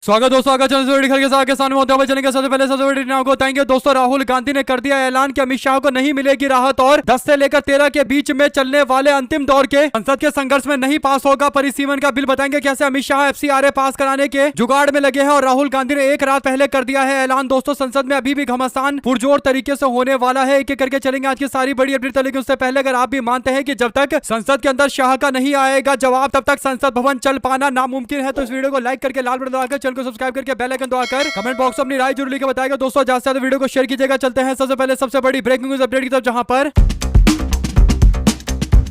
स्वागत दोस्तों, आगे के साथ किसान मोदी चलने के सबसे पहले सबसे बड़ी घटना को बताएंगे। दोस्तों, राहुल गांधी ने कर दिया ऐलान कि अमित शाह को नहीं मिलेगी राहत और 10 से लेकर 13 के बीच में चलने वाले अंतिम दौर के संसद के संघर्ष में नहीं पास होगा परिसीमन का बिल। बताएंगे कैसे अमित शाह FCRA पास कराने के जुगाड़ में लगे हैं और राहुल गांधी ने एक रात पहले कर दिया है ऐलान। दोस्तों, संसद में अभी भी घमासान पुरजोर तरीके से होने वाला है। एक एक करके चलेंगे आज की सारी बड़ी अपडेट। लेकिन उससे पहले अगर आप भी मानते हैं कि जब तक संसद के अंदर शाह का नहीं आएगा जवाब तब तक संसद भवन चल पाना नामुमकिन है, तो इस वीडियो को लाइक करके लाल बटन दबाकर चैनल को सब्सक्राइब करके बेल आइकन दबाकर कमेंट बॉक्स में अपनी राय जरूर लिख के बताएगा। दोस्तों, ज्यादा से ज्यादा वीडियो को शेयर कीजिएगा। चलते हैं सबसे पहले सबसे बड़ी ब्रेकिंग न्यूज अपडेट की तरफ, जहां पर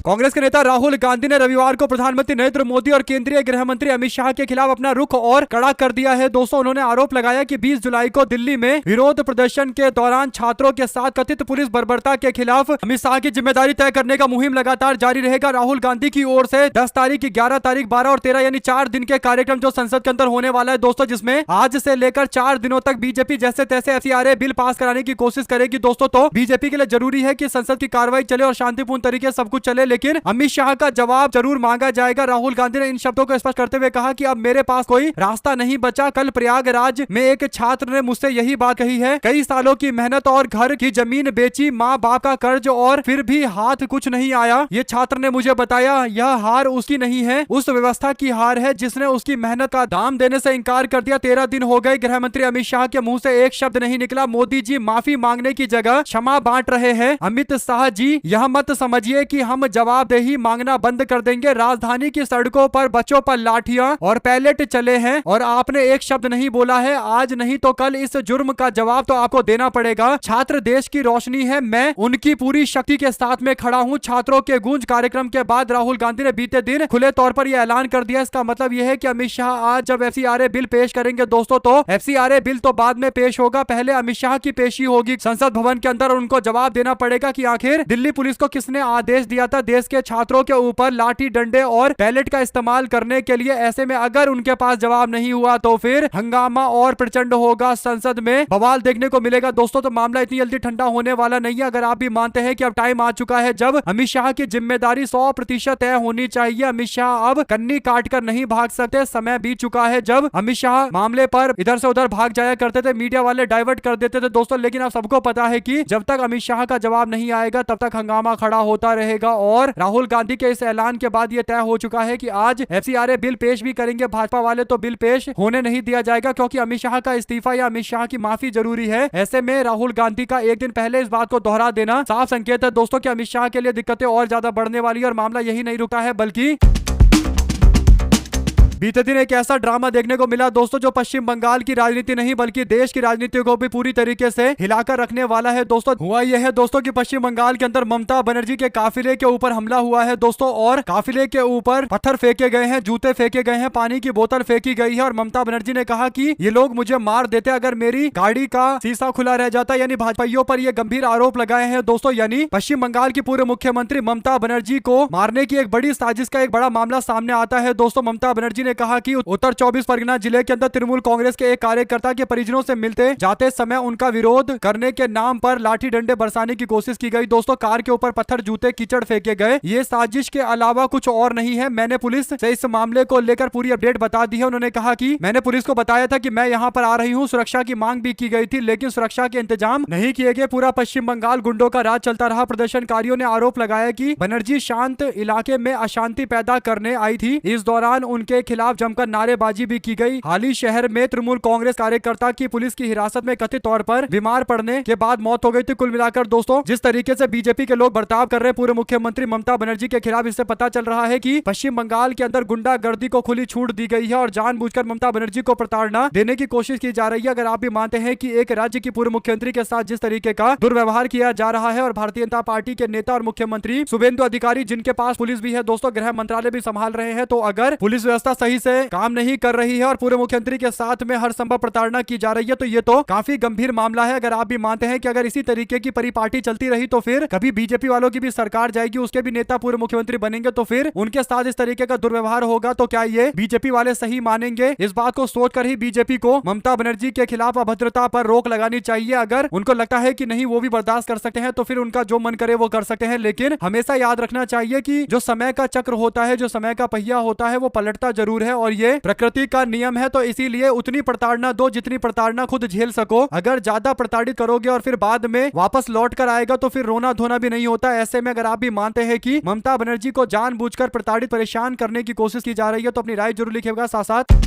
कांग्रेस के नेता राहुल गांधी ने रविवार को प्रधानमंत्री नरेंद्र मोदी और केंद्रीय गृह मंत्री अमित शाह के खिलाफ अपना रुख और कड़ा कर दिया है। दोस्तों, उन्होंने आरोप लगाया कि 20 जुलाई को दिल्ली में विरोध प्रदर्शन के दौरान छात्रों के साथ कथित पुलिस बर्बरता के खिलाफ अमित शाह की जिम्मेदारी तय करने का मुहिम लगातार जारी रहेगा। राहुल गांधी की ओर से 10 तारीख, 11 तारीख, 12 और 13 यानी 4 दिन के कार्यक्रम जो संसद के अंदर होने वाला है दोस्तों, जिसमें आज से लेकर 4 दिनों तक बीजेपी जैसे तैसे FCRA बिल पास कराने की कोशिश करेगी। दोस्तों, तो बीजेपी के लिए जरूरी है कि संसद की कार्रवाई चले और शांतिपूर्ण तरीके सब कुछ चले, लेकिन अमित शाह का जवाब जरूर मांगा जाएगा। राहुल गांधी ने इन शब्दों को स्पष्ट करते हुए कहा कि अब मेरे पास कोई रास्ता नहीं बचा। कल प्रयागराज में एक छात्र ने मुझसे यही बात कही है। कई सालों की मेहनत और घर की जमीन बेची, माँ बाप का कर्ज और फिर भी हाथ कुछ नहीं आया। ये छात्र ने मुझे बताया यह हार उसकी नहीं है, उस व्यवस्था की हार है जिसने उसकी मेहनत का दाम देने से इनकार कर दिया। 13 दिन हो गए, गृह मंत्री अमित शाह के मुंह से एक शब्द नहीं निकला। मोदी जी माफी मांगने की जगह क्षमा बांट रहे हैं। अमित शाह जी, यह मत समझिए कि हम जवाबदेही मांगना बंद कर देंगे। राजधानी की सड़कों पर बच्चों पर लाठियां और पैलेट चले हैं और आपने एक शब्द नहीं बोला है। आज नहीं तो कल इस जुर्म का जवाब तो आपको देना पड़ेगा। छात्र देश की रोशनी है, मैं उनकी पूरी शक्ति के साथ में खड़ा हूं। छात्रों के गूंज कार्यक्रम के बाद राहुल गांधी ने बीते दिन खुले तौर पर यह ऐलान कर दिया। इसका मतलब यह है कि अमित शाह आज जब FCRA बिल पेश करेंगे दोस्तों, तो FCRA बिल तो बाद में पेश होगा, पहले अमित शाह की पेशी होगी संसद भवन के अंदर। उनको जवाब देना पड़ेगा कि आखिर दिल्ली पुलिस को किसने आदेश दिया था देश के छात्रों के ऊपर लाठी डंडे और पैलेट का इस्तेमाल करने के लिए। ऐसे में अगर उनके पास जवाब नहीं हुआ तो फिर हंगामा और प्रचंड होगा, संसद में बवाल देखने को मिलेगा। दोस्तों, तो मामला इतनी जल्दी ठंडा होने वाला नहीं है। अगर आप भी मानते हैं कि अब टाइम आ चुका है जब अमित शाह की जिम्मेदारी 100% तय होनी चाहिए, अमित शाह अब कन्नी काट कर नहीं भाग सकते। समय बीत चुका है जब अमित शाह मामले पर इधर से उधर भाग जाया करते थे, मीडिया वाले डाइवर्ट कर देते थे दोस्तों। लेकिन अब सबको पता है कि जब तक अमित शाह का जवाब नहीं आएगा तब तक हंगामा खड़ा होता रहेगा। और राहुल गांधी के इस ऐलान के बाद यह तय हो चुका है कि आज FCRA बिल पेश भी करेंगे भाजपा वाले, तो बिल पेश होने नहीं दिया जाएगा क्योंकि अमित शाह का इस्तीफा या अमित शाह की माफी जरूरी है। ऐसे में राहुल गांधी का एक दिन पहले इस बात को दोहरा देना साफ संकेत है दोस्तों कि अमित शाह के लिए दिक्कतें और ज्यादा बढ़ने वाली है। और मामला यही नहीं रुका है, बल्कि बीते दिन एक ऐसा ड्रामा देखने को मिला दोस्तों जो पश्चिम बंगाल की राजनीति नहीं बल्कि देश की राजनीति को भी पूरी तरीके से हिलाकर रखने वाला है। दोस्तों, हुआ यह है दोस्तों कि पश्चिम बंगाल के अंदर ममता बनर्जी के काफिले के ऊपर हमला हुआ है दोस्तों, और काफिले के ऊपर पत्थर फेंके गए हैं, जूते फेंके गए हैं, पानी की बोतल फेंकी गई है। और ममता बनर्जी ने कहा कि ये लोग मुझे मार देते अगर मेरी गाड़ी का शीशा खुला रह जाता। यानी भाजपाइयों पर ये गंभीर आरोप लगाए हैं दोस्तों। यानी पश्चिम बंगाल की पूर्व मुख्यमंत्री ममता बनर्जी को मारने की एक बड़ी साजिश का एक बड़ा मामला सामने आता है दोस्तों। ममता बनर्जी ने कहा कि उत्तर 24 परगना जिले के अंदर तृणमूल कांग्रेस के एक कार्यकर्ता के परिजनों से मिलते जाते समय उनका विरोध करने के नाम पर लाठी डंडे बरसाने की कोशिश की गई दोस्तों। कार के ऊपर पत्थर, जूते, कीचड़ फेंके गए। ये साजिश के अलावा कुछ और नहीं है। मैंने पुलिस से इस मामले को लेकर पूरी अपडेट बता दी है। उन्होंने कहा कि मैंने पुलिस को बताया था कि मैं यहाँ पर आ रही हूँ, सुरक्षा की मांग भी की गई थी लेकिन सुरक्षा के इंतजाम नहीं किए गए। पूरा पश्चिम बंगाल गुंडों का राज चलता रहा। प्रदर्शनकारियों ने आरोप लगाया कि बनर्जी शांत इलाके में अशांति पैदा करने आई थी। इस दौरान उनके खिलाफ जमकर नारेबाजी भी की गई। हाल ही शहर में तृणमूल कांग्रेस कार्यकर्ता की पुलिस की हिरासत में कथित तौर पर बीमार पड़ने के बाद मौत हो गई थी। कुल मिलाकर दोस्तों, जिस तरीके से बीजेपी के लोग बर्ताव कर रहे हैं पूर्व मुख्यमंत्री ममता बनर्जी के खिलाफ, इससे पता चल रहा है कि पश्चिम बंगाल के अंदर गुंडागर्दी को खुली छूट दी गई है और जानबूझकर ममता बनर्जी को प्रताड़ना देने की कोशिश की जा रही है। अगर आप भी मानते हैं कि एक राज्य की पूर्व मुख्यमंत्री के साथ जिस तरीके का दुर्व्यवहार किया जा रहा है और भारतीय जनता पार्टी के नेता और मुख्यमंत्री शुभेंदु अधिकारी जिनके पास पुलिस भी है दोस्तों, गृह मंत्रालय भी संभाल रहे हैं, तो अगर पुलिस व्यवस्था सही से काम नहीं कर रही है और पूर्व मुख्यमंत्री के साथ में हर संभव प्रताड़ना की जा रही है तो ये तो काफी गंभीर मामला है। अगर आप भी मानते हैं कि अगर इसी तरीके की परिपाटी चलती रही तो फिर कभी बीजेपी वालों की भी सरकार जाएगी, उसके भी नेता पूर्व मुख्यमंत्री बनेंगे, तो फिर उनके साथ इस तरीके का दुर्व्यवहार होगा तो क्या ये बीजेपी वाले सही मानेंगे? इस बात को सोचकर ही बीजेपी को ममता बनर्जी के खिलाफ अभद्रता पर रोक लगानी चाहिए। अगर उनको लगता है कि नहीं वो भी बर्दाश्त कर सकते हैं तो फिर उनका जो मन करे वो कर सकते हैं, लेकिन हमेशा याद रखना चाहिए कि जो समय का चक्र होता है, जो समय का पहिया होता है, वो पलटता जरूर मंजूर है और ये प्रकृति का नियम है, तो इसीलिए उतनी प्रताड़ना दो जितनी प्रताड़ना खुद झेल सको। अगर ज्यादा प्रताड़ित करोगे और फिर बाद में वापस लौट कर आएगा तो फिर रोना धोना भी नहीं होता। ऐसे में अगर आप भी मानते हैं कि ममता बनर्जी को जानबूझकर प्रताड़ित परेशान करने की कोशिश की जा रही है तो अपनी राय जरूर लिखिएगा। साथ साथ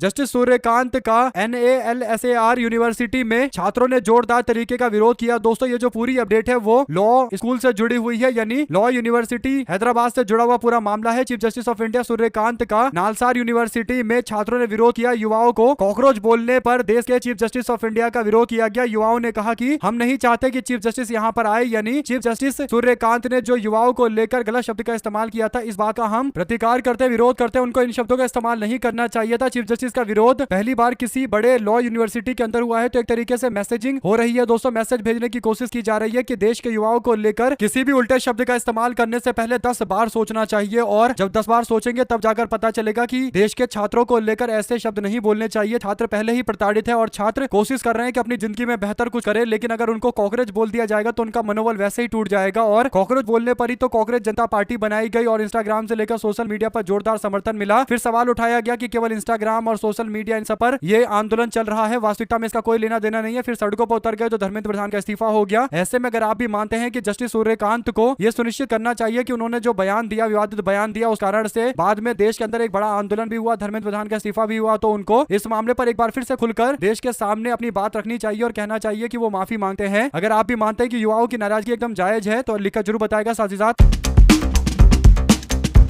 जस्टिस सूर्यकांत का NALSAR यूनिवर्सिटी में छात्रों ने जोरदार तरीके का विरोध किया। दोस्तों ये जो पूरी अपडेट है वो लॉ स्कूल से जुड़ी हुई है, यानी लॉ यूनिवर्सिटी हैदराबाद से जुड़ा हुआ पूरा मामला है। Chief justice of India Suryakant का नालसार यूनिवर्सिटी में छात्रों ने विरोध किया। युवाओं को कॉकरोच बोलने पर देश के चीफ जस्टिस ऑफ इंडिया का विरोध किया गया। युवाओं ने कहा कि हम नहीं चाहते कि चीफ जस्टिस यहाँ पर आए, यानी चीफ जस्टिस सूर्यकांत ने जो युवाओं को लेकर गलत शब्द का इस्तेमाल किया था, इस बात का हम प्रतिकार करते विरोध करते, उनको इन शब्दों का इस्तेमाल नहीं करना चाहिए था। चीफ जस्टिस का विरोध पहली बार किसी बड़े लॉ यूनिवर्सिटी के अंदर हुआ है, तो एक तरीके से मैसेजिंग हो रही है। दोस्तों मैसेज भेजने की कोशिश की जा रही है कि देश के युवाओं को लेकर किसी भी उल्टे शब्द का इस्तेमाल करने से पहले 10 बार सोचना चाहिए, और जब 10 बार सोचेंगे तब जाकर पता चलेगा कि देश के छात्रों को लेकर ऐसे शब्द नहीं बोलने चाहिए। छात्र पहले ही प्रताड़ित है और छात्र कोशिश कर रहे हैं कि अपनी जिंदगी में बेहतर कुछ करें, लेकिन अगर उनको कॉकरोच बोल दिया जाएगा तो उनका मनोबल वैसे ही टूट जाएगा। और कॉकरोच बोलने पर ही तो कॉकरोच जनता पार्टी बनाई गई और इंस्टाग्राम से लेकर सोशल मीडिया पर जोरदार समर्थन मिला। फिर सवाल उठाया गया कि केवल इंस्टाग्राम और सोशल मीडिया इन सब पर ये आंदोलन चल रहा है, वास्तविकता में इसका कोई लेना देना नहीं है। फिर सड़कों पर उतर गए तो धर्मेंद्र प्रधान का इस्तीफा हो गया। ऐसे में अगर आप भी मानते हैं कि जस्टिस सूर्यकांत को यह सुनिश्चित करना चाहिए कि उन्होंने जो बयान दिया, विवादित बयान दिया, उस कारण से बाद में देश के अंदर एक बड़ा आंदोलन भी हुआ, धर्मेंद्र प्रधान का इस्तीफा भी हुआ, तो उनको इस मामले पर एक बार फिर से खुलकर देश के सामने अपनी बात रखनी चाहिए और कहना चाहिए कि वो माफी मांगते हैं। अगर आप भी मानते हैं कि युवाओं की नाराजगी एकदम जायज है तो लिखकर जरूर बताएगा। साथ ही साथ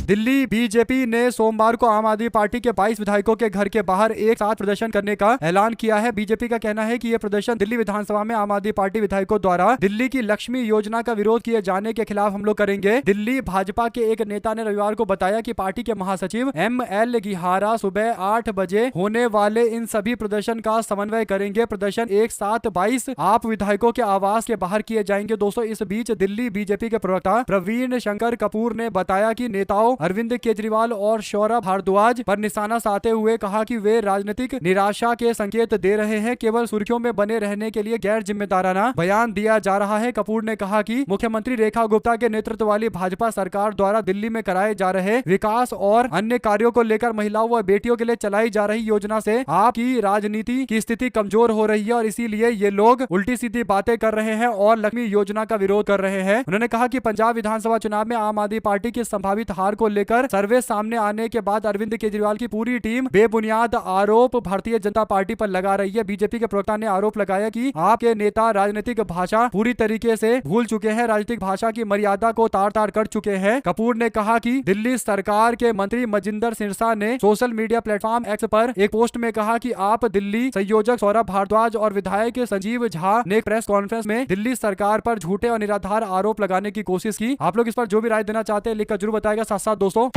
दिल्ली बीजेपी ने सोमवार को आम आदमी पार्टी के 22 विधायकों के घर के बाहर एक साथ प्रदर्शन करने का ऐलान किया है। बीजेपी का कहना है कि यह प्रदर्शन दिल्ली विधानसभा में आम आदमी पार्टी विधायकों द्वारा दिल्ली की लक्ष्मी योजना का विरोध किए जाने के खिलाफ हम लोग करेंगे। दिल्ली भाजपा के एक नेता ने रविवार को बताया कि पार्टी के महासचिव ML गिहारा सुबह 8 बजे होने वाले इन सभी प्रदर्शन का समन्वय करेंगे। प्रदर्शन एक साथ 22 आप विधायकों के आवास के बाहर किए जाएंगे। दोस्तों इस बीच दिल्ली बीजेपी के प्रवक्ता प्रवीण शंकर कपूर ने बताया कि नेताओं अरविंद केजरीवाल और सौरभ भारद्वाज पर निशाना साधते हुए कहा कि वे राजनीतिक निराशा के संकेत दे रहे हैं, केवल सुर्खियों में बने रहने के लिए गैर जिम्मेदाराना बयान दिया जा रहा है। कपूर ने कहा कि मुख्यमंत्री रेखा गुप्ता के नेतृत्व वाली भाजपा सरकार द्वारा दिल्ली में कराए जा रहे विकास और अन्य कार्यों को लेकर महिलाओं व बेटियों के लिए चलाई जा रही योजना से आपकी राजनीति की स्थिति कमजोर हो रही है और इसीलिए ये लोग उल्टी सीधी बातें कर रहे हैं और लक्ष्मी योजना का विरोध कर रहे हैं। उन्होंने कहा कि पंजाब विधानसभा चुनाव में आम आदमी पार्टी की संभावित हार को लेकर सर्वे सामने आने के बाद अरविंद केजरीवाल की पूरी टीम बेबुनियाद आरोप भारतीय जनता पार्टी पर लगा रही है। बीजेपी के प्रवक्ता ने आरोप लगाया कि आपके नेता राजनीतिक भाषा पूरी तरीके से भूल चुके हैं, राजनीतिक भाषा की मर्यादा को तार तार कर चुके हैं। कपूर ने कहा कि दिल्ली सरकार के मंत्री मजिंदर सिरसा ने सोशल मीडिया प्लेटफॉर्म एक्स पर एक पोस्ट में कहा कि आप दिल्ली संयोजक सौरभ भारद्वाज और विधायक संजीव झा ने प्रेस कॉन्फ्रेंस में दिल्ली सरकार पर झूठे और निराधार आरोप लगाने की कोशिश की। आप लोग इस पर जो भी राय देना चाहते हैं लिखकर जरूर बताएगा। साथ साथ दोस्तों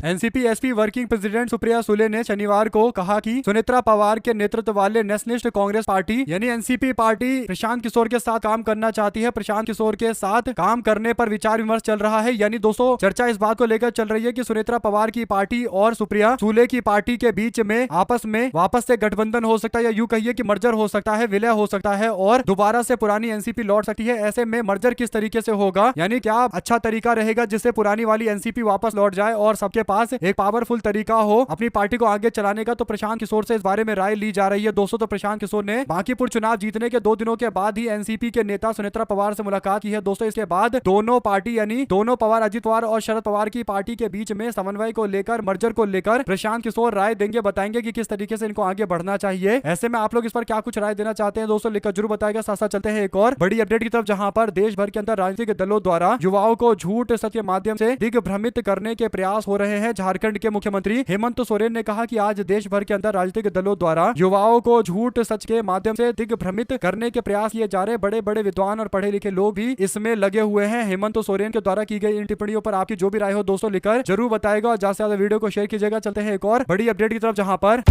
NCP SP working president Supriya Sule ने शनिवार को कहा कि सुनेत्रा पवार के नेतृत्व वाले नेशनलिस्ट कांग्रेस पार्टी यानी एनसीपी पार्टी प्रशांत किशोर के साथ काम करना चाहती है। प्रशांत किशोर के साथ काम करने पर विचार विमर्श चल रहा है। यानी दोस्तों चर्चा इस बात को लेकर चल रही है कि सुनेत्रा पवार की पार्टी और सुप्रिया सुले की पार्टी के बीच में आपस में वापस से गठबंधन हो सकता है, या यूं कहिए कि मर्जर हो सकता है, विलय हो सकता है और दोबारा से पुरानी एनसीपी लौट सकती है। ऐसे में मर्जर किस तरीके से होगा, यानी क्या अच्छा तरीका रहेगा जिससे पुरानी वाली एनसीपी वापस लौट जाए और सबके पास एक पावरफुल तरीका हो अपनी पार्टी को आगे चलाने का। तो प्रशांत किशोर से इस बारे में राय ली जा रही है। दोस्तों तो प्रशांत किशोर ने बांकीपुर चुनाव जीतने के 2 दिनों के बाद ही एनसीपी के नेता सुनेत्रा पवार से मुलाकात की है। दोस्तों इसके बाद दोनों पार्टी यानी दोनों पवार, अजित पवार और शरद पवार की पार्टी के बीच में समन्वय को लेकर, मर्जर को लेकर प्रशांत किशोर राय देंगे, बताएंगे कि किस तरीके से इनको आगे बढ़ना चाहिए। ऐसे में आप लोग इस पर क्या कुछ राय देना चाहते हैं दोस्तों लिखकर जरूर बताएगा। साथ साथ चलते हैं एक और बड़ी अपडेट की तरफ, जहां पर देश भर के अंदर राजनीतिक दलों द्वारा युवाओं को झूठ सच के माध्यम से दिग्भ्रमित करने के प्रयास हो रहे हैं। झारखंड के मुख्यमंत्री हेमंत सोरेन ने कहा कि आज देश भर के अंदर राजनीतिक दलों द्वारा युवाओं को झूठ सच के माध्यम से दिग्भ्रमित करने के प्रयास किए जा रहे। बड़े बड़े विद्वान और पढ़े लिखे लोग भी इसमें लगे हुए हैं। हेमंत सोरेन के द्वारा की गई इन टिप्पणियों पर आपकी जो भी राय हो दोस्तों लिखकर जरूर बताएगा और ज्यादा से ज्यादा वीडियो को शेयर कीजिएगा। चलते हैं एक और बड़ी अपडेट की तरफ, जहां पर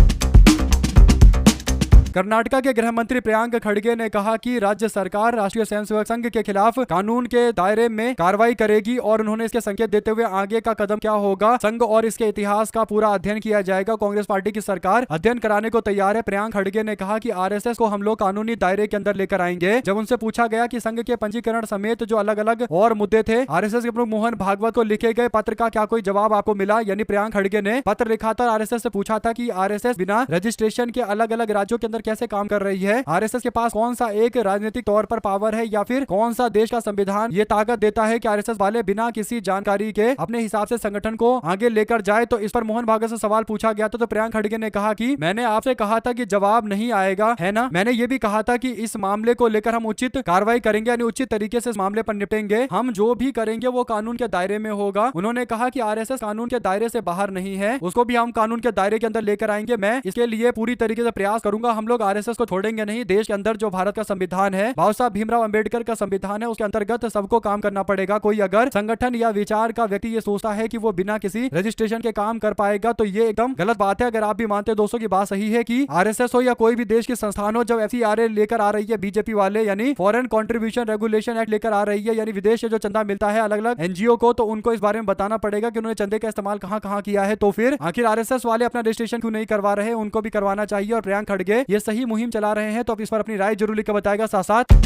कर्नाटका के गृह मंत्री प्रियंक खड़गे ने कहा कि राज्य सरकार राष्ट्रीय स्वयंसेवक संघ के खिलाफ कानून के दायरे में कार्रवाई करेगी और उन्होंने इसके संकेत देते हुए आगे का कदम क्या होगा, संघ और इसके इतिहास का पूरा अध्ययन किया जाएगा। कांग्रेस पार्टी की सरकार अध्ययन कराने को तैयार है। प्रियंक खड़गे ने कहा कि आरएसएस को हम लोग कानूनी दायरे के अंदर लेकर आएंगे। जब उनसे पूछा गया कि संघ के पंजीकरण समेत जो अलग अलग और मुद्दे थे, आरएसएस के प्रमुख मोहन भागवत को लिखे गए पत्र का क्या कोई जवाब आपको मिला, यानी प्रियंक खड़गे ने पत्र लिखा था, आरएसएस से पूछा था कि आरएसएस बिना रजिस्ट्रेशन के अलग अलग राज्यों के अंदर कैसे काम कर रही है, आरएसएस के पास कौन सा एक राजनीतिक तौर पर पावर है या फिर कौन सा देश का संविधान ये ताकत देता है कि आरएसएस वाले बिना किसी जानकारी के अपने हिसाब से संगठन को आगे लेकर जाए। तो इस पर मोहन भागवत से सवाल पूछा गया तो प्रियंक खड़गे ने कहा कि मैंने आपसे कहा था कि जवाब नहीं आएगा, है ना। मैंने ये भी कहा था कि इस मामले को लेकर हम उचित कार्रवाई करेंगे, यानी उचित तरीके से इस मामले पर निपटेंगे। हम जो भी करेंगे वो कानून के दायरे में होगा। उन्होंने कहा कि आरएसएस कानून के दायरे से बाहर नहीं है, उसको भी हम कानून के दायरे के अंदर लेकर आएंगे। मैं इसके लिए पूरी तरीके से प्रयास करूंगा। हम लोग आरएसएस को छोड़ेंगे नहीं। देश के अंदर जो भारत का संविधान है, बाबा साहब भीमराव अंबेडकर का संविधान है, उसके अंतर्गत सबको काम करना पड़ेगा। कोई अगर संगठन या विचार का व्यक्ति ये सोचता है कि वो बिना किसी रजिस्ट्रेशन के काम कर पाएगा तो ये एकदम गलत बात है। अगर आप भी मानते हैं दोस्तों की बात सही है कि आरएसएस हो या कोई भी देश के संस्थान हो, जब एफसीआरए लेकर आ रही है बीजेपी वाले, यानी फॉरेन कंट्रीब्यूशन रेगुलेशन एक्ट लेकर आ रही है, यानी विदेश से जो चंदा मिलता है अलग अलग एनजीओ को, तो उनको इस बारे में बताना पड़ेगा कि उन्होंने चंदे का इस्तेमाल कहां कहां किया है। तो फिर आखिर आरएसएस वाले अपना रजिस्ट्रेशन क्यों नहीं करवा रहे, उनको भी करवाना चाहिए। और प्रियंक खड़गे ये सही मुहिम चला रहे हैं, तो अब इस पर अपनी राय जरूर लिखकर बताएगा। साथ साथ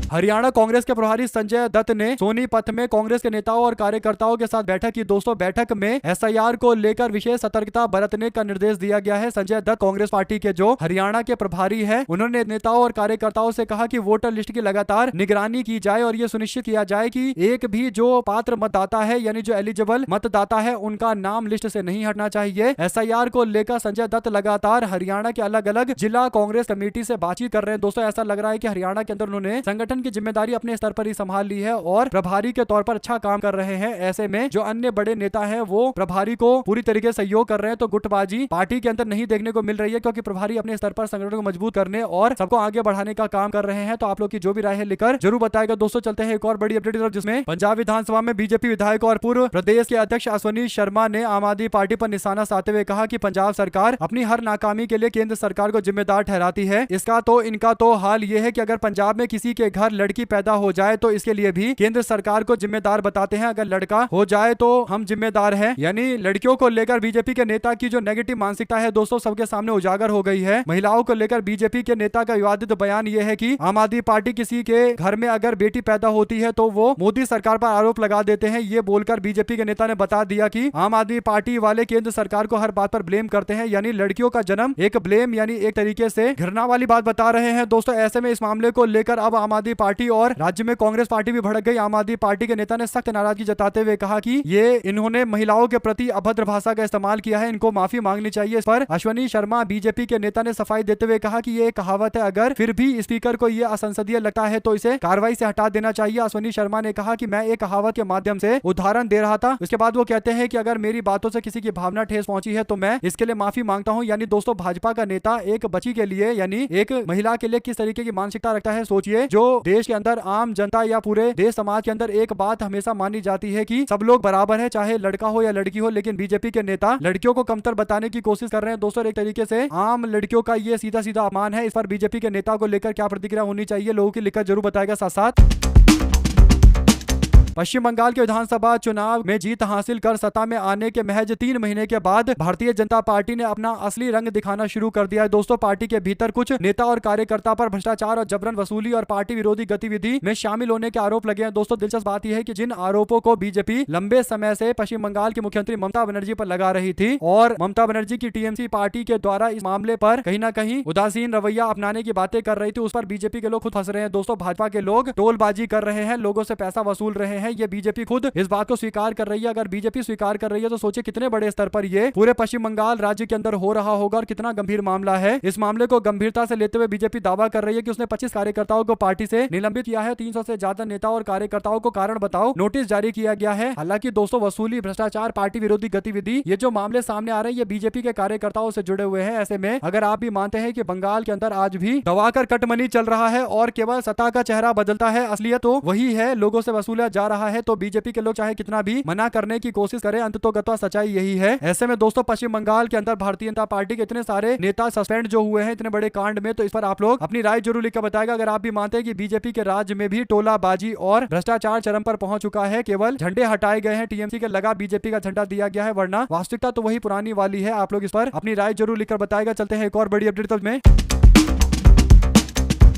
हरियाणा कांग्रेस के प्रभारी संजय दत्त ने सोनीपत में कांग्रेस के नेताओं और कार्यकर्ताओं के साथ बैठक की। दोस्तों बैठक में एसआईआर को लेकर विशेष सतर्कता बरतने का निर्देश दिया गया है। संजय दत्त कांग्रेस पार्टी के जो हरियाणा के प्रभारी है, उन्होंने नेताओं और कार्यकर्ताओं से कहा कि वोटर लिस्ट की लगातार निगरानी की जाए और ये सुनिश्चित किया जाए कि एक भी जो पात्र मतदाता है, यानी जो एलिजिबल मतदाता है, उनका नाम लिस्ट से नहीं हटना चाहिए। एसआईआर को लेकर संजय दत्त लगातार हरियाणा के अलग अलग जिला कांग्रेस कमेटी से बातचीत कर रहे हैं। दोस्तों ऐसा लग रहा है कि हरियाणा के अंदर उन्होंने संगठन की जिम्मेदारी अपने स्तर पर ही संभाल ली है और प्रभारी के तौर पर अच्छा काम कर रहे हैं। ऐसे में जो अन्य बड़े नेता हैं वो प्रभारी को पूरी तरीके से सहयोग कर रहे हैं। तो गुटबाजी पार्टी के अंदर नहीं देखने को मिल रही है, क्योंकि प्रभारी अपने स्तर पर संगठन को मजबूत करने और सबको आगे बढ़ाने का काम कर रहे हैं। तो आप लोग की जो भी राय है लिखकर जरूर बताएगा। दोस्तों चलते हैं एक और बड़ी अपडेट तरफ, जिसमें पंजाब विधानसभा में बीजेपी विधायक और पूर्व प्रदेश के अध्यक्ष अश्विनी शर्मा ने आम आदमी पार्टी पर निशाना साधते हुए कहा कि पंजाब सरकार अपनी हर नाकामी के लिए केंद्र सरकार को जिम्मेदार ठहराती है। इनका तो हाल ये है कि अगर पंजाब में किसी के घर लड़की पैदा हो जाए तो इसके लिए भी केंद्र सरकार को जिम्मेदार बताते हैं। अगर लड़का हो जाए तो हम जिम्मेदार हैं। यानी लड़कियों को लेकर बीजेपी के नेता की जो नेगेटिव मानसिकता है दोस्तों सबके सामने उजागर हो गई है। महिलाओं को लेकर बीजेपी के नेता का विवादित बयान यह है कि आम आदमी पार्टी किसी के घर में अगर बेटी पैदा होती है तो वो मोदी सरकार पर आरोप लगा देते हैं। ये बोलकर बीजेपी के नेता ने बता दिया कि आम आदमी पार्टी वाले केंद्र सरकार को हर बात पर ब्लेम करते हैं, यानी लड़कियों का जन्म एक ब्लेम, यानी एक तरीके से घृणा वाली बात बता रहे हैं। दोस्तों ऐसे में इस मामले को लेकर अब आम आदमी पार्टी और राज्य में कांग्रेस पार्टी भी भड़क गई। आम आदमी पार्टी के नेता ने सख्त नाराजगी जताते हुए कहा कि इन्होंने महिलाओं के प्रति अभद्र भाषा का इस्तेमाल किया है, इनको माफी मांगनी चाहिए। इस पर अश्विनी शर्मा बीजेपी के नेता ने सफाई देते हुए कहा कि ये कहावत है, अगर फिर भी स्पीकर को ये असंसदीय लगता है तो इसे कार्रवाई से हटा देना चाहिए। अश्विनी शर्मा ने कहा कि मैं एक कहावत के माध्यम से उदाहरण दे रहा था। उसके बाद वो कहते हैं कि अगर मेरी बातों से किसी की भावना ठेस पहुंची है तो मैं इसके लिए माफी मांगता हूं। यानी दोस्तों भाजपा का नेता एक बच्ची के लिए, यानी एक महिला के लिए किस तरीके की मानसिकता रखता है सोचिए। जो देश के अंदर आम जनता या पूरे देश समाज के अंदर एक बात हमेशा मानी जाती है कि सब लोग बराबर है, चाहे लड़का हो या लड़की हो, लेकिन बीजेपी के नेता लड़कियों को कमतर बताने की कोशिश कर रहे हैं। दोस्तों एक तरीके से आम लड़कियों का ये सीधा सीधा अपमान है। इस पर बीजेपी के नेता को लेकर क्या प्रतिक्रिया होनी चाहिए लोगों की लिखकर जरूर बताएगा। साथ साथ पश्चिम बंगाल के विधानसभा चुनाव में जीत हासिल कर सत्ता में आने के महज 3 महीने के बाद भारतीय जनता पार्टी ने अपना असली रंग दिखाना शुरू कर दिया है। दोस्तों पार्टी के भीतर कुछ नेता और कार्यकर्ता पर भ्रष्टाचार और जबरन वसूली और पार्टी विरोधी गतिविधि में शामिल होने के आरोप लगे हैं। दोस्तों दिलचस्प बात यह है कि जिन आरोपों को बीजेपी लंबे समय से पश्चिम बंगाल की मुख्यमंत्री ममता बनर्जी पर लगा रही थी और ममता बनर्जी की टीएमसी पार्टी के द्वारा इस मामले पर कहीं ना कहीं उदासीन रवैया अपनाने की बातें कर रही थी, उस पर बीजेपी के लोग खुद फंस रहे हैं। दोस्तों भाजपा के लोग टोलबाजी कर रहे हैं, लोगों से पैसा वसूल रहे हैं। ये बीजेपी खुद इस बात को स्वीकार कर रही है। अगर बीजेपी स्वीकार कर रही है तो सोचिए कितने बड़े स्तर पर ये पूरे पश्चिम बंगाल राज्य के अंदर हो रहा होगा और कितना गंभीर मामला है। इस मामले को गंभीरता से लेते हुए बीजेपी दावा कर रही है कि उसने 25 कार्यकर्ताओं को पार्टी से निलंबित किया है। 300 से ज्यादा नेताओं और कार्यकर्ताओं को कारण बताओ नोटिस जारी किया गया है। हालांकि दोस्तों वसूली, भ्रष्टाचार, पार्टी विरोधी गतिविधि, ये जो मामले सामने आ रहे हैं ये बीजेपी के कार्यकर्ताओं से जुड़े हुए हैं। ऐसे में अगर आप भी मानते हैं कि बंगाल के अंदर आज भी दबाकर कटमनी चल रहा है और केवल सत्ता का चेहरा बदलता है, असलियत तो वही है, लोगों से वसूला जा रहा है तो बीजेपी के लोग चाहे कितना भी मना करने की कोशिश करें, अंततोगत्वा सच्चाई यही है। ऐसे में दोस्तों पश्चिम बंगाल के अंदर भारतीय जनता पार्टी के इतने सारे नेता सस्पेंड जो हुए हैं इतने बड़े कांड में, तो इस पर आप लोग अपनी राय जरूर लिखकर बताएगा। अगर आप भी मानते हैं कि बीजेपी के राज्य में भी टोलाबाजी और भ्रष्टाचार चरम पर पहुंच चुका है, केवल झंडे हटाए गए हैं, टीएमसी के लगा बीजेपी का झंडा दिया गया है, वरना वास्तविकता तो वही पुरानी वाली है। आप लोग इस पर अपनी राय जरूर लिखकर बताएगा। चलते हैं एक और बड़ी अपडेट में।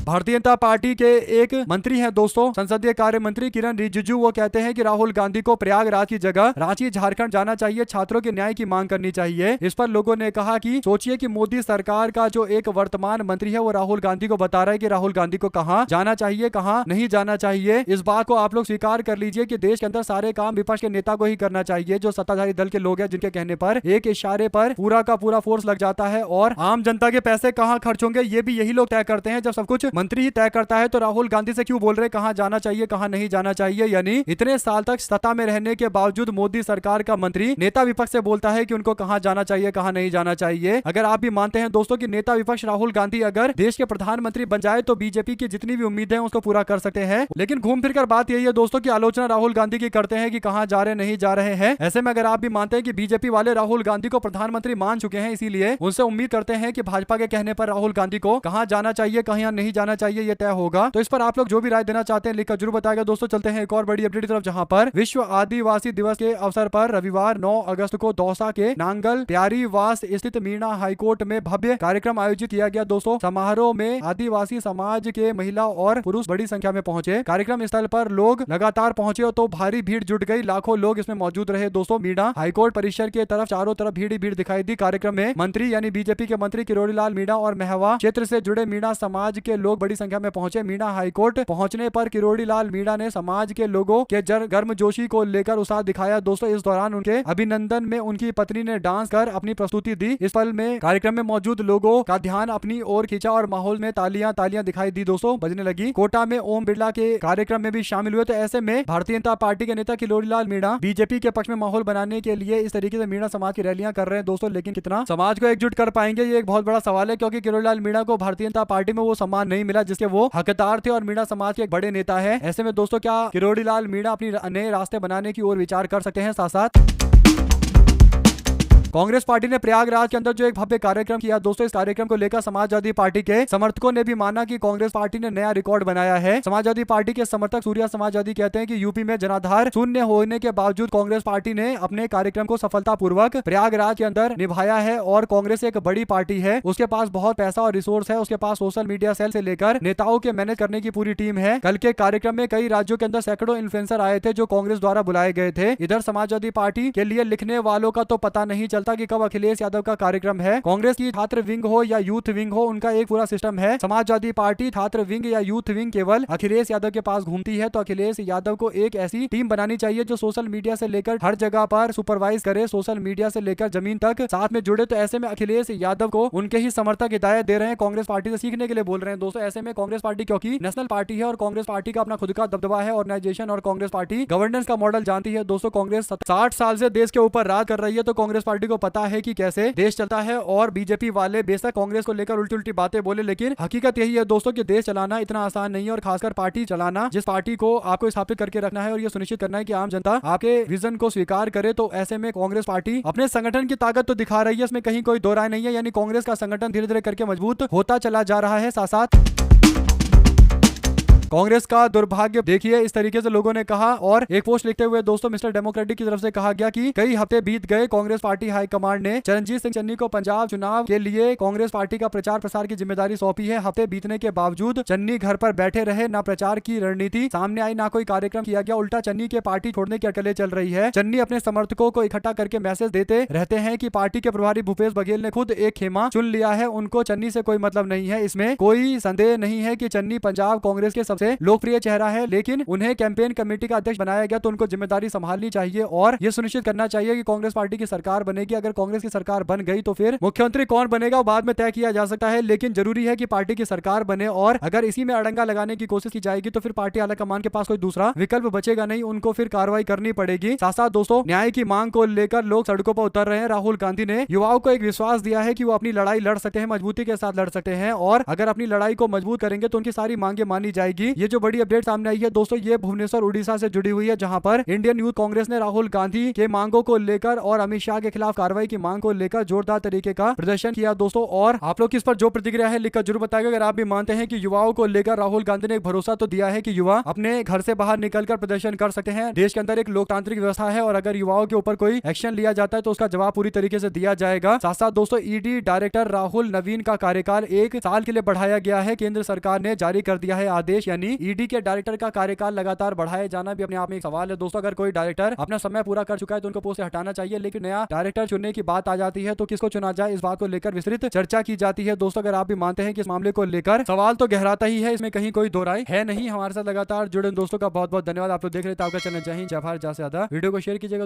भारतीय जनता पार्टी के एक मंत्री हैं दोस्तों, संसदीय कार्य मंत्री किरण रिजिजू, वो कहते हैं कि राहुल गांधी को प्रयागराज की जगह रांची झारखंड जाना चाहिए, छात्रों के न्याय की मांग करनी चाहिए। इस पर लोगों ने कहा कि सोचिए कि मोदी सरकार का जो एक वर्तमान मंत्री है वो राहुल गांधी को बता रहा है कि राहुल गांधी को कहां जाना चाहिए, कहां नहीं जाना चाहिए। इस बात को आप लोग स्वीकार कर लीजिए कि देश के अंदर सारे काम विपक्ष के नेता को ही करना चाहिए, जो सत्ताधारी दल के लोग हैं, जिनके कहने पर एक इशारे पर पूरा का पूरा फोर्स लग जाता है और आम जनता के पैसे कहां खर्च होंगे ये भी यही लोग तय करते हैं। जब सब कुछ मंत्री ही तय करता है तो राहुल गांधी से क्यों बोल रहे कहां जाना चाहिए कहां नहीं जाना चाहिए। यानी इतने साल तक सत्ता में रहने के बावजूद मोदी सरकार का मंत्री नेता विपक्ष से बोलता है कि उनको कहां जाना चाहिए कहां नहीं जाना चाहिए। अगर आप भी मानते हैं दोस्तों कि नेता विपक्ष राहुल गांधी अगर देश के प्रधानमंत्री बन जाए तो बीजेपी की जितनी भी उम्मीदें हैं उसको पूरा कर सकते हैं, लेकिन घूम फिर कर बात यही है दोस्तों की आलोचना राहुल गांधी की करते हैं कि कहां जा रहे नहीं जा रहे हैं। ऐसे में अगर आप भी मानते हैं कि बीजेपी वाले राहुल गांधी को प्रधानमंत्री मान चुके हैं, इसीलिए उनसे उम्मीद करते हैं कि भाजपा के कहने पर राहुल गांधी को कहां जाना चाहिए कहां नहीं जाना चाहिए ये तय होगा। तो इस पर आप लोग जो भी राय देना चाहते हैं लिखकर जरूर बताएगा दोस्तों। चलते हैं एक और बड़ी अपडेट की तरफ, जहां पर विश्व आदिवासी दिवस के अवसर पर रविवार 9 अगस्त को दौसा के नांगल प्यारीवास स्थित मीणा हाईकोर्ट में भव्य कार्यक्रम आयोजित किया गया दोस्तों। समारोह में आदिवासी समाज के महिला और पुरुष बड़ी संख्या में पहुंचे। कार्यक्रम स्थल पर लोग लगातार पहुंचे तो भारी भीड़ जुट गई, लाखों लोग इसमें मौजूद रहे दोस्तों। मीणा हाईकोर्ट परिसर के तरफ चारों तरफ भीड़ ही भीड़ दिखाई दी। कार्यक्रम में मंत्री यानी बीजेपी के मंत्री किरोड़ी लाल मीणा और महवा क्षेत्र से जुड़े मीणा समाज के लोग बड़ी संख्या में पहुंचे। मीणा हाईकोर्ट पहुंचने पर किरोड़ी लाल मीणा ने समाज के लोगों के गर्मजोशी को लेकर उत्साह दिखाया दोस्तों। इस दौरान उनके अभिनंदन में उनकी पत्नी ने डांस कर अपनी प्रस्तुति दी। इस पल में कार्यक्रम में मौजूद लोगों का ध्यान अपनी ओर खींचा और माहौल में तालियां दिखाई दी दोस्तों, बजने लगी। कोटा में ओम बिरला के कार्यक्रम में भी शामिल हुए। तो ऐसे में भारतीय जनता पार्टी के नेता किरोड़ी लाल मीणा बीजेपी के पक्ष में माहौल बनाने के लिए इस तरीके से मीणा समाज की रैलियां कर रहे हैं दोस्तों, लेकिन कितना समाज को एकजुट कर पाएंगे ये एक बहुत बड़ा सवाल है, क्योंकि किरोड़ी लाल मीणा को भारतीय जनता पार्टी में वो सम्मान नहीं मिला जिसके वो हकदार थे और मीणा समाज के एक बड़े नेता है। ऐसे में दोस्तों क्या किरोड़ी लाल मीणा अपनी नए रास्ते बनाने की ओर विचार कर सकते हैं। साथ साथ कांग्रेस पार्टी ने प्रयागराज के अंदर जो एक भव्य कार्यक्रम किया दोस्तों, इस कार्यक्रम को लेकर समाजवादी पार्टी के समर्थकों ने भी माना कि कांग्रेस पार्टी ने नया रिकॉर्ड बनाया है। समाजवादी पार्टी के समर्थक सूर्या समाजवादी कहते हैं कि यूपी में जनाधार शून्य होने के बावजूद कांग्रेस पार्टी ने अपने कार्यक्रम को सफलतापूर्वक प्रयागराज के अंदर निभाया है और कांग्रेस एक बड़ी पार्टी है, उसके पास बहुत पैसा और रिसोर्स है, उसके पास सोशल मीडिया सेल से लेकर नेताओं के मैनेज करने की पूरी टीम है। कल के कार्यक्रम में कई राज्यों के अंदर सैकड़ों इन्फ्लुएंसर आए थे जो कांग्रेस द्वारा बुलाए गए थे। इधर समाजवादी पार्टी के लिए लिखने वालों का तो पता नहीं चलता कि कब अखिलेश यादव का कार्यक्रम है। कांग्रेस की छात्र विंग हो या यूथ विंग हो, उनका एक पूरा सिस्टम है। समाजवादी पार्टी छात्र विंग या यूथ विंग केवल अखिलेश यादव के पास घूमती है, तो अखिलेश यादव को एक ऐसी टीम बनानी चाहिए जो सोशल मीडिया से लेकर हर जगह पर सुपरवाइज करे, सोशल मीडिया से लेकर जमीन तक साथ में जुड़े। तो ऐसे में अखिलेश यादव को उनके ही समर्थक हिदायत दे रहे हैं, कांग्रेस पार्टी से सीखने के लिए बोल रहे हैं दोस्तों। ऐसे में कांग्रेस पार्टी क्योंकि नेशनल पार्टी है और कांग्रेस पार्टी का अपना खुद का दबदबा है, ऑर्गेनाइजेशन, और कांग्रेस पार्टी गवर्नेंस का मॉडल जानती है दोस्तों। कांग्रेस 60 साल से देश के ऊपर राज कर रही है, तो कांग्रेस पार्टी को पता है कि कैसे देश चलता है। और बीजेपी वाले बेशक कांग्रेस को लेकर उल्टी उल्टी बातें बोले, लेकिन हकीकत यही है दोस्तों कि देश चलाना इतना आसान नहीं है, और खासकर पार्टी चलाना, जिस पार्टी को आपको स्थापित करके रखना है और ये सुनिश्चित करना है कि आम जनता आपके विजन को स्वीकार करे। तो ऐसे में कांग्रेस पार्टी अपने संगठन की ताकत तो दिखा रही है, इसमें कहीं कोई दो राय नहीं है। यानी कांग्रेस का संगठन धीरे धीरे करके मजबूत होता चला जा रहा है। साथ साथ कांग्रेस का दुर्भाग्य देखिए, इस तरीके से लोगों ने कहा। और एक पोस्ट लिखते हुए दोस्तों मिस्टर डेमोक्रेटिक की तरफ से कहा गया कि कई हफ्ते बीत गए, कांग्रेस पार्टी हाईकमांड ने चरणजीत सिंह चन्नी को पंजाब चुनाव के लिए कांग्रेस पार्टी का प्रचार प्रसार की जिम्मेदारी सौंपी है। हफ्ते बीतने के बावजूद चन्नी घर पर बैठे रहे, ना प्रचार की रणनीति सामने आई, ना कोई कार्यक्रम किया गया। उल्टा चन्नी के पार्टी छोड़ने की अटकलें चल रही है। चन्नी अपने समर्थकों को इकट्ठा करके मैसेज देते रहते हैं कि पार्टी के प्रभारी भूपेश बघेल ने खुद एक खेमा चुन लिया है, उनको चन्नी से कोई मतलब नहीं है। इसमें कोई संदेह नहीं है कि चन्नी पंजाब कांग्रेस के सबसे लोकप्रिय है, लेकिन उन्हें कैंपेन कमेटी का अध्यक्ष बनाया गया तो उनको जिम्मेदारी संभालनी चाहिए और यह सुनिश्चित करना चाहिए कि कांग्रेस पार्टी की सरकार बनेगी। अगर कांग्रेस की सरकार बन गई तो फिर मुख्यमंत्री कौन बनेगा बाद में तय किया जा सकता है, लेकिन जरूरी है कि पार्टी की सरकार बने। और अगर इसी में अड़ंगा लगाने की कोशिश की जाएगी तो फिर पार्टी हाईकमान के पास कोई दूसरा विकल्प बचेगा नहीं, उनको फिर कार्रवाई करनी पड़ेगी। साथ साथ दोस्तों न्याय की मांग को लेकर लोग सड़कों पर उतर रहे हैं। राहुल गांधी ने युवाओं को एक विश्वास दिया है कि वो अपनी लड़ाई लड़ सकते हैं, मजबूती के साथ लड़ सकते हैं, और अगर अपनी लड़ाई को मजबूत करेंगे तो उनकी सारी मांगे मानी जाएगी। की ये जो बड़ी अपडेट सामने आई है दोस्तों, ये भुवनेश्वर उड़ीसा से जुड़ी हुई है, जहां पर इंडियन यूथ कांग्रेस ने राहुल गांधी के मांगों को लेकर और अमित शाह के खिलाफ कार्रवाई की मांग को लेकर जोरदार तरीके का प्रदर्शन किया दोस्तों। और आप लोग किस पर जो प्रतिक्रिया है लिखकर जरूर बताइएगा। अगर आप भी मानते हैं कि युवाओं को लेकर राहुल गांधी ने एक भरोसा तो दिया है कि युवा अपने घर से बाहर निकलकर प्रदर्शन कर सकते हैं, देश के अंदर एक लोकतांत्रिक व्यवस्था है और अगर युवाओं के ऊपर कोई एक्शन लिया जाता है तो उसका जवाब पूरी तरीके से दिया जाएगा। साथ साथ दोस्तों ईडी डायरेक्टर राहुल नवीन का कार्यकाल 1 साल के लिए बढ़ाया गया है। केंद्र सरकार ने जारी कर दिया है आदेश, यानी ईडी के डायरेक्टर का कार्यकाल लगातार बढ़ाया जाना भी अपने आप में एक सवाल है दोस्तों। अगर कोई डायरेक्टर अपना समय पूरा कर चुका है तो उनको पोस्ट से हटाना चाहिए, लेकिन नया डायरेक्टर चुनने की बात आ जाती है तो किसको चुना जाए इस बात को लेकर विस्तृत चर्चा की जाती है दोस्तों। अगर आप भी मानते हैं कि इस मामले को लेकर सवाल तो गहराता ही है, इसमें कहीं कोई दो राय है नहीं। हमारे साथ लगातार जुड़े दोस्तों का बहुत बहुत धन्यवाद। आप लोग देख रहे थे आपका चैनल जय हिंद जय भारत। ज्यादा से ज्यादा वीडियो को शेयर कीजिएगा।